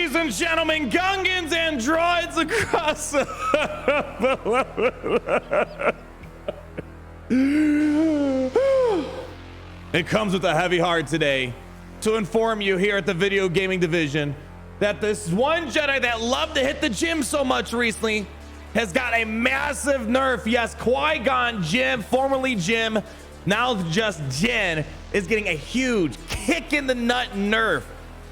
Ladies and gentlemen, Gungans and droids across It comes with a heavy heart today to inform you here at the video gaming division that this one Jedi that loved to hit the gym so much recently has got a massive nerf. Yes, Qui-Gon Jinn, formerly Jim, now just Jinn, is getting a huge kick in the nut nerf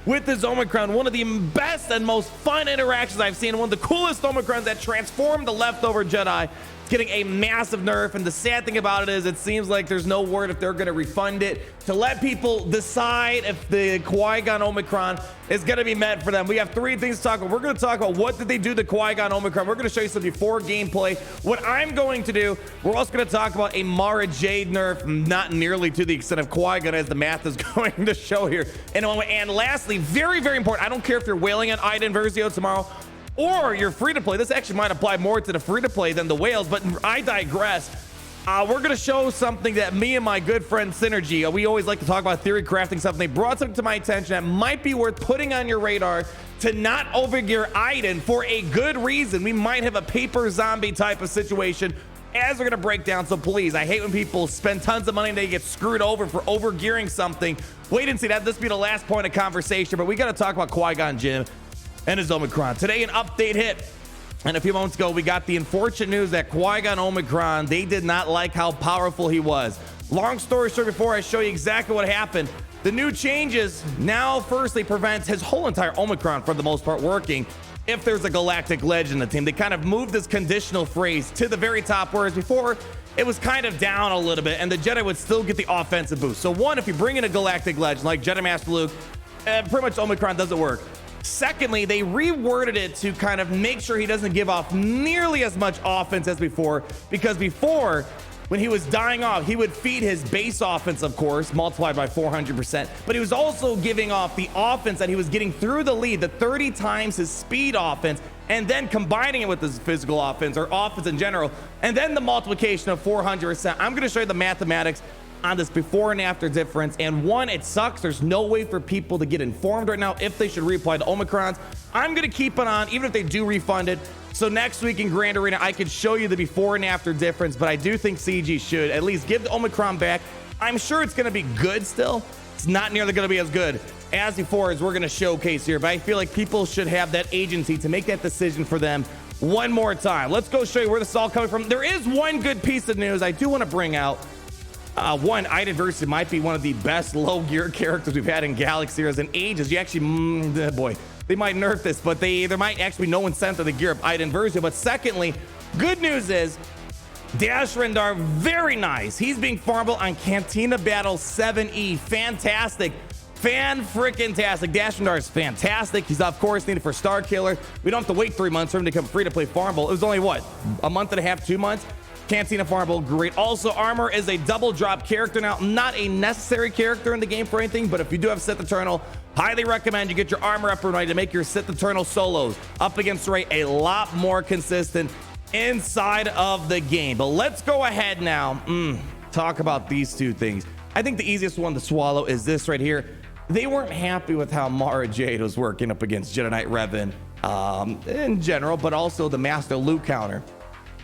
with this Omicron. One of the best and most fun interactions I've seen. One of the coolest Omicrons that transformed the leftover Jedi. Getting a massive nerf, and the sad thing about it is it seems like there's no word if they're going to refund it to let people decide if the Qui-Gon Omicron is going to be meant for them. We have three things to talk about. We're going to talk about what did they do to Qui-Gon Omicron. We're going to show you some before gameplay. What I'm going to do, we're also going to talk about a Mara Jade nerf, not nearly to the extent of Qui-Gon as the math is going to show here in a moment. And lastly, very, very important, I don't care if you're wailing on Iden Versio tomorrow or you're free to play. This actually might apply more to the free to play than the whales, but I digress. We're going to show something that me and my good friend Synergy, we always like to talk about theory crafting something. They brought something to my attention that might be worth putting on your radar to not overgear Iden for a good reason. We might have a paper zombie type of situation as we're going to break down. So please, I hate when people spend tons of money and they get screwed over for overgearing something. Wait and see. That this be the last point of conversation, but we got to talk about Qui-Gon Jinn and his Omicron. Today, an update hit. And a few moments ago, we got the unfortunate news that Qui-Gon Omicron, they did not like how powerful he was. Long story short, before I show you exactly what happened, the new changes now firstly prevents his whole entire Omicron, for the most part, working if there's a galactic ledge in the team. They kind of moved this conditional phrase to the very top, whereas before it was kind of down a little bit and the Jedi would still get the offensive boost. So one, if you bring in a galactic ledge like Jedi Master Luke, pretty much Omicron doesn't work. Secondly, they reworded it to kind of make sure he doesn't give off nearly as much offense as before, because before, when he was dying off, he would feed his base offense, of course, multiplied by 400%, but he was also giving off the offense that he was getting through the lead, the 30 times his speed offense, and then combining it with his physical offense or offense in general, and then the multiplication of 400%. I'm going to show you the mathematics on this before and after difference. And one, it sucks. There's no way for people to get informed right now if they should reapply the Omicrons. I'm going to keep it on, even if they do refund it. So next week in Grand Arena, I could show you the before and after difference, but I do think CG should at least give the Omicron back. I'm sure it's going to be good still. It's not nearly going to be as good as before, as we're going to showcase here, but I feel like people should have that agency to make that decision for them one more time. Let's go show you where this is all coming from. There is one good piece of news I do want to bring out. One, Iden Versio might be one of the best low gear characters we've had in Galaxy Heroes in ages. You actually, boy, they might nerf this, but there might actually be no incentive to gear up Iden Versio. But secondly, good news is Dash Rendar, very nice. He's being farmable on Cantina Battle 7E. Fantastic. Fan-frickin-tastic. Dash Rendar is fantastic. He's, of course, needed for Star Killer. We don't have to wait 3 months for him to become free to play farmable. It was only, what, a month and a half, 2 months? Cantina farmable, great. Also, Armor is a double drop character now. Not a necessary character in the game for anything, but if you do have Sith Eternal, highly recommend you get your Armor up and ready to make your Sith Eternal solos up against Rey a lot more consistent inside of the game. But let's go ahead now, talk about these two things. I think the easiest one to swallow is this right here. They weren't happy with how Mara Jade was working up against Jedi Knight Revan in general, but also the Master Luke counter.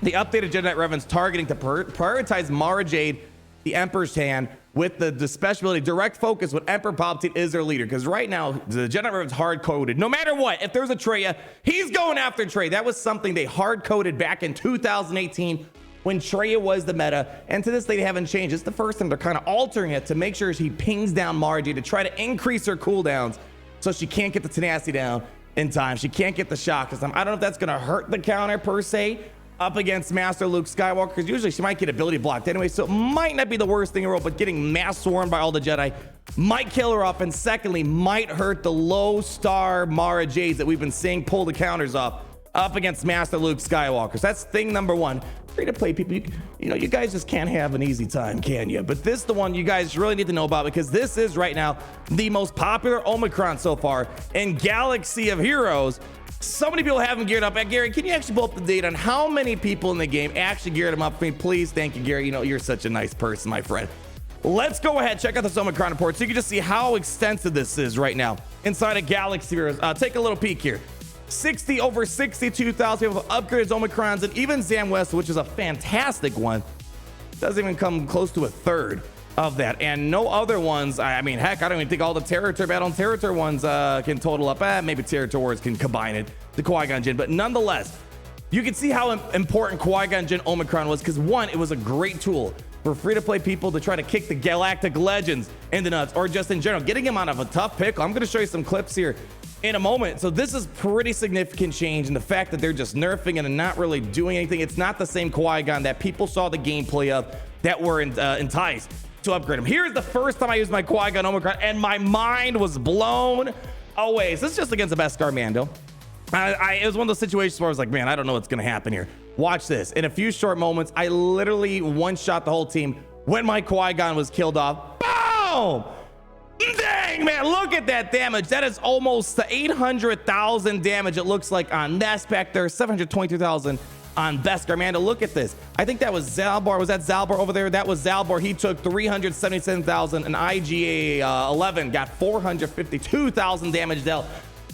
The updated Jedi Knight Revan's targeting to prioritize Mara Jade, the Emperor's Hand, with the special ability direct focus when Emperor Palpatine is their leader. Because right now, the Jedi Knight Revan's hard-coded. No matter what, if there's a Traya, he's going after Trey. That was something they hard-coded back in 2018 when Traya was the meta. And to this day, they haven't changed. It's the first time they're kind of altering it to make sure he pings down Mara Jade to try to increase her cooldowns so she can't get the tenacity down in time. She can't get the shock this time. I don't know if that's going to hurt the counter per se up against Master Luke Skywalker, because usually she might get ability blocked anyway, so it might not be the worst thing in the world, but getting mass swarmed by all the Jedi might kill her off, and secondly, might hurt the low star Mara Jades that we've been seeing pull the counters off up against Master Luke Skywalker. So that's thing number one. Free to play people, you know, you guys just can't have an easy time, can you? But this is the one you guys really need to know about, because this is right now the most popular Omicron so far in Galaxy of Heroes. So many people haven't geared up. Gary, can you actually pull up the data on how many people in the game actually geared them up for me? Please, thank you, Gary. You know, you're such a nice person, my friend. Let's go ahead, check out this Omicron report so you can just see how extensive this is right now. inside of Galaxy Heroes. Take a little peek here. Over 62,000 people have upgraded Omicrons, and even Zam West, which is a fantastic one, doesn't even come close to a third of that. And no other ones. I mean, heck, I don't even think all the Territor Battle and Territor ones can total up. Maybe Territor Wars can combine it, the Qui-Gon Jinn. But nonetheless, you can see how important Qui-Gon Jinn Omicron was, because one, it was a great tool for free-to-play people to try to kick the Galactic Legends in the nuts, or just in general, getting him out of a tough pickle. I'm going to show you some clips here in a moment. So this is pretty significant change, and the fact that they're just nerfing and not really doing anything. It's not the same Qui-Gon that people saw the gameplay of that were enticed to upgrade him. Here's the first time I used my Qui-Gon Omicron, and my mind was blown away. So this is just against the Beskar Mando. It was one of those situations where I was like, man, I don't know what's going to happen here. Watch this. In a few short moments, I literally one-shot the whole team when my Qui-Gon was killed off. Boom! Dang, man, look at that damage. That is almost 800,000 damage, it looks like, on Nest back there. 722,000 on Beskar Mando. Look at this. I think that was Zalbar. Was that Zalbar over there? That was Zalbar. He took 377,000, and IGA 11 got 452,000 damage dealt.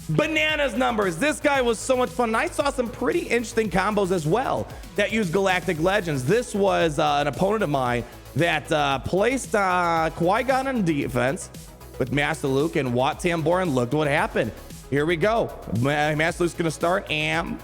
Bananas numbers. This guy was so much fun. And I saw some pretty interesting combos as well that used Galactic Legends. This was an opponent of mine that placed Qui-Gon on defense with Master Luke and Wat Tambor, and look what happened. Here we go. Master Luke's gonna start, and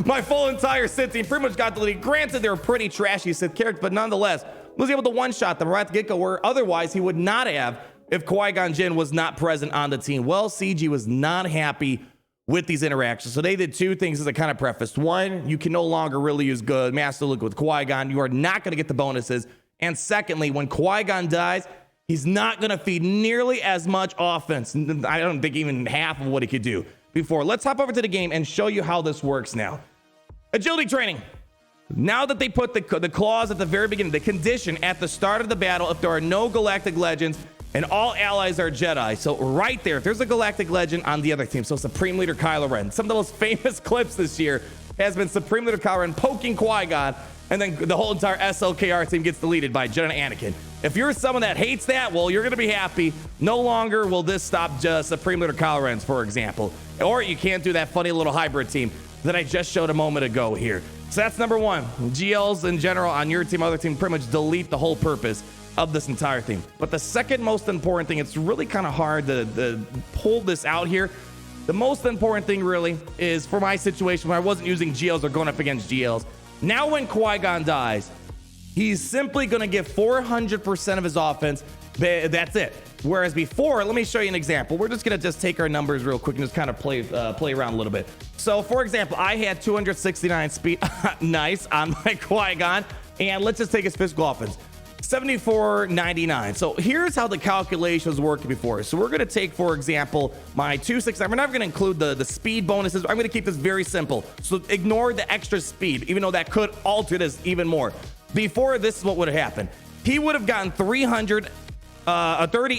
my full entire Sith team pretty much got deleted. Granted, they were pretty trashy Sith characters, but nonetheless was able to one-shot them right at the get-go, where otherwise he would not have if Qui-Gon Jinn was not present on the team. Well, CG was not happy with these interactions, so they did two things as a kind of preface. One, you can no longer really use good Master Luke with Qui-Gon. You are not going to get the bonuses. And secondly, when Qui-Gon dies, he's not going to feed nearly as much offense. I don't think even half of what he could do before. Let's hop over to the game and show you how this works now. Agility training. Now that they put the clause at the very beginning, the condition at the start of the battle, if there are no Galactic Legends and all allies are Jedi. So right there, if there's a Galactic Legend on the other team, so Supreme Leader Kylo Ren. Some of the most famous clips this year has been Supreme Leader Kylo Ren poking Qui-Gon, and then the whole entire SLKR team gets deleted by Jedi and Anakin. If you're someone that hates that, well, you're going to be happy. No longer will this stop just Supreme Leader Kylo Ren's, for example. Or you can't do that funny little hybrid team that I just showed a moment ago here. So that's number one. GLs in general on your team, other team, pretty much delete the whole purpose of this entire thing. But the second most important thing, it's really kind of hard to pull this out here. The most important thing really is, for my situation where I wasn't using GLs or going up against GLs, now when Qui-Gon dies, he's simply going to get 400% of his offense. That's it. Whereas before, let me show you an example. We're just going to take our numbers real quick and just kind of play around a little bit. So for example, I had 269 speed, nice, on my Qui-Gon, and let's just take his physical offense. 74.99. So here's how the calculations worked before. So we're going to take, for example, my 269. We're not going to include the speed bonuses. I'm going to keep this very simple. So ignore the extra speed, even though that could alter this even more. Before, this is what would have happened. He would have gotten 30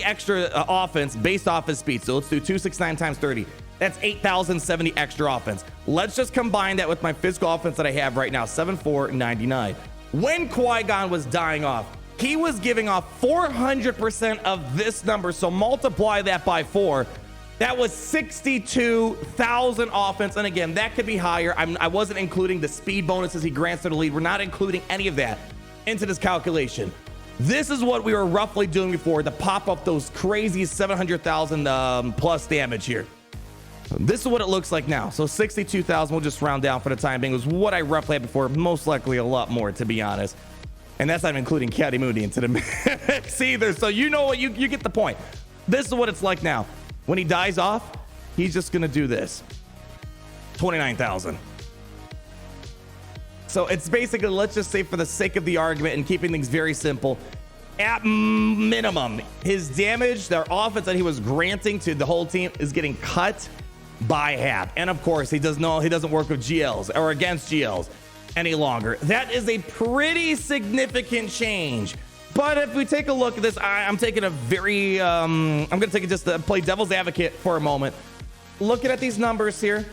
extra offense based off his speed. So let's do 269 times 30. That's 8,070 extra offense. Let's just combine that with my physical offense that I have right now, 74.99. When Qui-Gon was dying off, he was giving off 400% of this number. So multiply that by 4. That was 62,000 offense. And again, that could be higher. I wasn't including the speed bonuses he grants to the lead. We're not including any of that into this calculation. This is what we were roughly doing before to pop up those crazy 700,000 plus damage here. This is what it looks like now. So 62,000, we'll just round down for the time being, was what I roughly had before. Most likely a lot more, to be honest. And that's not even including Caddy Moody into the mix either. So you know what, you get the point. This is what it's like now. When he dies off, he's just going to do this. 29,000. So it's basically, let's just say for the sake of the argument and keeping things very simple, at minimum, his damage, their offense that he was granting to the whole team is getting cut by half. And of course, he doesn't work with GLs or against GLs any longer. That is a pretty significant change. But if we take a look at this, I'm taking a very, I'm going to take it just to play devil's advocate for a moment. Looking at these numbers here,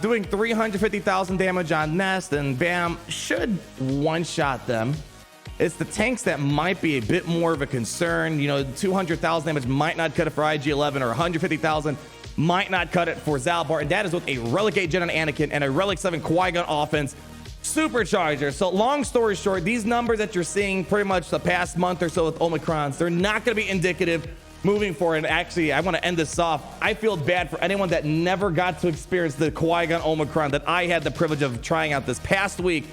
doing 350,000 damage on Nest, and bam, should one-shot them. It's the tanks that might be a bit more of a concern. You know, 200,000 damage might not cut it for IG-11, or 150,000 might not cut it for Zalbar, and that is with a Relic 8 Jinn on Anakin and a Relic 7 Qui-Gon offense supercharger. So long story short, these numbers that you're seeing pretty much the past month or so with Omicrons, they're not going to be indicative moving forward. And actually, I want to end this off. I feel bad for anyone that never got to experience the Qui-Gon Omicron that I had the privilege of trying out this past week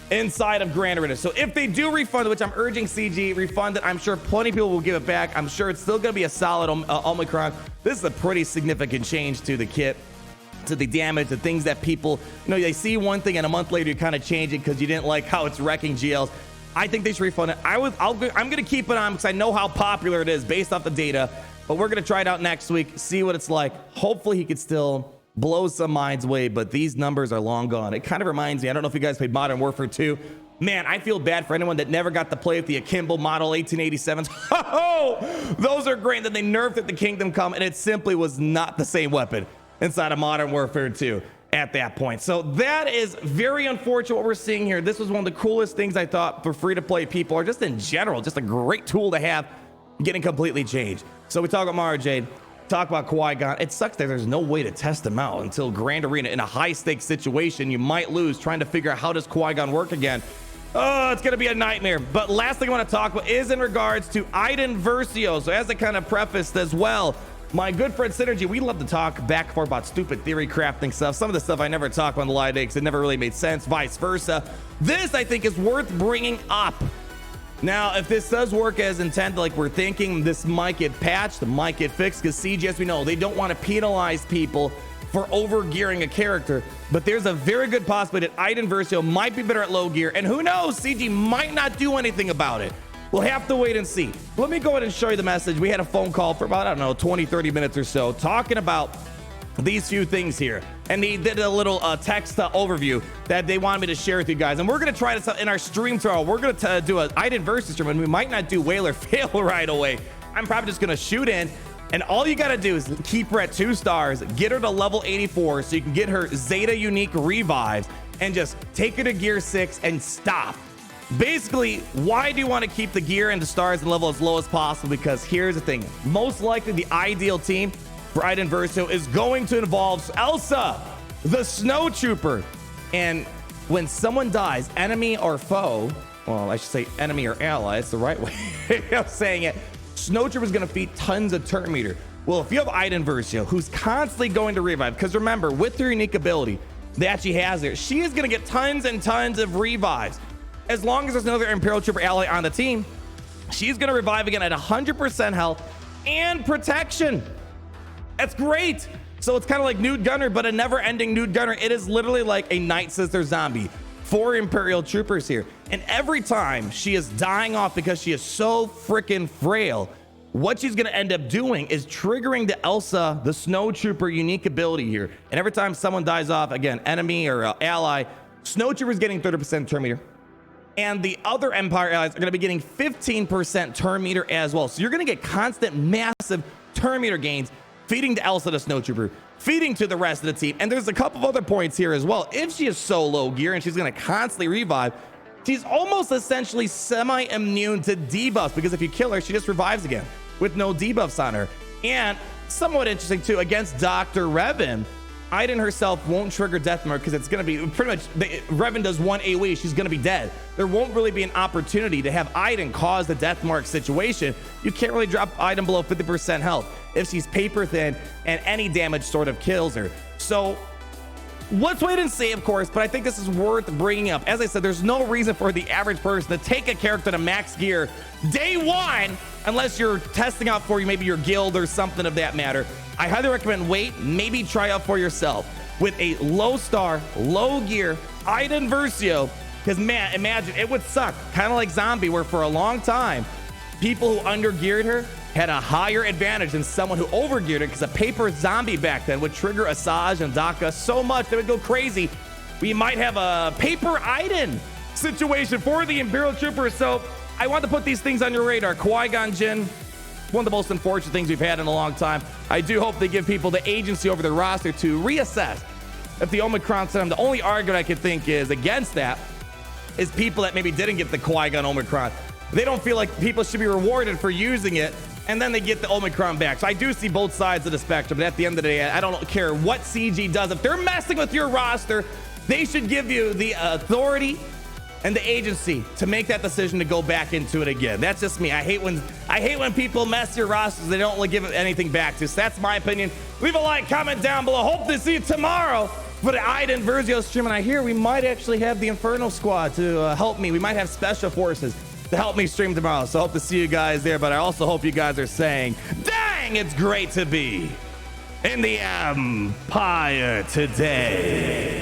inside of Grand Arena. So if they do refund, which I'm urging CG refund it, I'm sure plenty of people will give it back. I'm sure it's still going to be a solid Omicron. This is a pretty significant change to the kit, to the damage, the things that people, you know, they see one thing and a month later you kind of change it because you didn't like how it's wrecking GLs. I think they should refund it. I'm going to keep it on because I know how popular it is based off the data, but we're going to try it out next week, see what it's like. Hopefully he could still blow some minds away, but these numbers are long gone. It kind of reminds me, I don't know if you guys played Modern Warfare 2. Man, I feel bad for anyone that never got to play with the Akimbo Model 1887s. Oh, those are great. Then they nerfed at the Kingdom Come, and it simply was not the same weapon inside of Modern Warfare 2 at that point. So that is very unfortunate what we're seeing here. This was one of the coolest things I thought for free-to-play people, or just in general, just a great tool to have, getting completely changed. So we talk about Mara Jade, talk about Qui-Gon. It sucks that there's no way to test them out until Grand Arena. In a high-stakes situation, you might lose trying to figure out how does Qui-Gon work again. Oh, it's going to be a nightmare. But last thing I want to talk about is in regards to Iden Versio. So as I kind of prefaced as well, my good friend Synergy, we love to talk back and forth about stupid theory crafting stuff. Some of the stuff I never talk about on the live day because it never really made sense, vice versa. This, I think, is worth bringing up. Now, if this does work as intended, like we're thinking, this might get patched, it might get fixed, because CG, as we know, they don't want to penalize people for over gearing a character. But there's a very good possibility that Iden Versio might be better at low gear, and who knows, CG might not do anything about it. We'll have to wait and see. Let me go ahead and show you the message. We had a phone call for about, I don't know, 20-30 minutes or so, talking about these few things here, and he did a little text overview that they wanted me to share with you guys, and we're going to try this out in our stream tomorrow. We're going to do an Iden versus stream, and we might not do whale or fail right away. I'm probably just going to shoot in, and all you got to do is keep her at 2 stars, get her to level 84 so you can get her Zeta unique revives, and just take her to gear 6 and stop. Basically, why do you want to keep the gear and the stars and level as low as possible? Because here's the thing, most likely the ideal team for Iden Versio is going to involve Elsa, the Snow Trooper. And when someone dies, enemy or foe, well, I should say enemy or ally, it's the right way of saying it, Snow Trooper is going to feed tons of turn meter. Well, if you have Iden Versio, who's constantly going to revive, because remember, with her unique ability that she has there, she is going to get tons and tons of revives. As long as there's another Imperial Trooper ally on the team, she's going to revive again at 100% health and protection. That's great. So it's kind of like Nude Gunner, but a never-ending Nude Gunner. It is literally like a Night Sister zombie. 4 Imperial Troopers here. And every time she is dying off because she is so freaking frail, what she's going to end up doing is triggering the Elsa, the Snow Trooper unique ability here. And every time someone dies off, again, enemy or ally, Snow Trooper is getting 30% turn meter. And the other Empire allies are going to be getting 15% turn meter as well. So you're going to get constant, massive turn meter gains, feeding to Elsa, the Snow Trooper, feeding to the rest of the team. And there's a couple of other points here as well. If she is so low gear and she's going to constantly revive, she's almost essentially semi-immune to debuffs, because if you kill her, she just revives again with no debuffs on her. And somewhat interesting too, against Dr. Revan, Iden herself won't trigger death mark because it's going to be pretty much, Revan does 1 AoE, she's going to be dead. There won't really be an opportunity to have Iden cause the death mark situation. You can't really drop Iden below 50% health if she's paper thin and any damage sort of kills her. So let's wait and see, of course, but I think this is worth bringing up. As I said, there's no reason for the average person to take a character to max gear day 1 unless you're testing out for maybe your guild or something of that matter. I highly recommend wait, maybe try out for yourself with a low star, low gear Iden Versio, because man, imagine it would suck, kind of like Zombie, where for a long time people who undergeared her had a higher advantage than someone who overgeared her, because a paper zombie back then would trigger Asajj and Daka so much they would go crazy. We might have a paper Iden situation for the Imperial Troopers. So I want to put these things on your radar. Qui-Gon Jinn, one of the most unfortunate things we've had in a long time. I do hope they give people the agency over their roster to reassess if the Omicron system. The only argument I could think is against that is people that maybe didn't get the Qui-Gon Omicron. They don't feel like people should be rewarded for using it, and then they get the Omicron back. So I do see both sides of the spectrum, but at the end of the day, I don't care what CG does. If they're messing with your roster, they should give you the authority and the agency to make that decision to go back into it again. That's just me. I hate when people mess your rosters. They don't give anything back to. So that's my opinion. Leave a like, comment down below. Hope to see you tomorrow for the Iden Versio stream. And I hear we might actually have the Inferno Squad to help me. We might have special forces to help me stream tomorrow. So hope to see you guys there. But I also hope you guys are saying, dang, it's great to be in the Empire today.